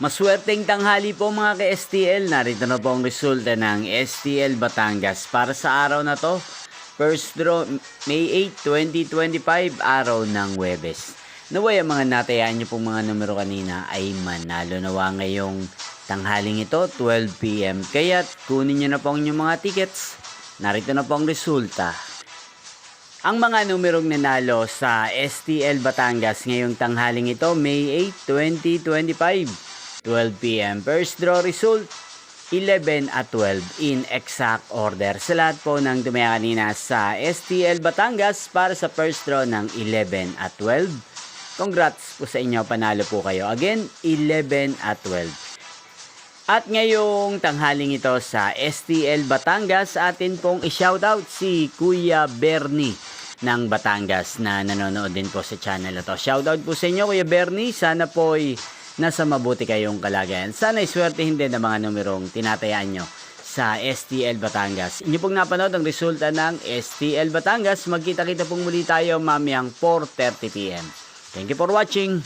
Maswerteng tanghali po mga ka-STL. Narito na po ang resulta ng STL Batangas para sa araw na to. First draw, May 8, 2025, araw ng Huwebes. Naway ang mga natayaan nyo pong mga numero kanina ay manalo nawa ngayong tanghaling ito, 12 PM. Kaya't kunin nyo na po ang inyong mga tickets. Narito na po ang resulta. Ang mga numerong nanalo sa STL Batangas ngayong tanghaling ito, May 8, 2025. 12 PM. First draw result, 11 at 12 in exact order. Sa lahat po ng tumaya kanina sa STL Batangas para sa first draw ng 11 at 12. Congrats po sa inyo, panalo po kayo. Again, 11 at 12. At ngayong tanghaling ito sa STL Batangas, atin pong i-shoutout si Kuya Bernie ng Batangas na nanonood din po sa channel ito. Shoutout po sa inyo, Kuya Bernie. Sana po'y nasa mabuti kayong kalagayan. Sana iswertehin din ang mga numerong tinatayaan nyo sa STL Batangas. Inyo pong napanood ang resulta ng STL Batangas. Magkita-kita pong muli tayo mamayang 4:30 PM. Thank you for watching.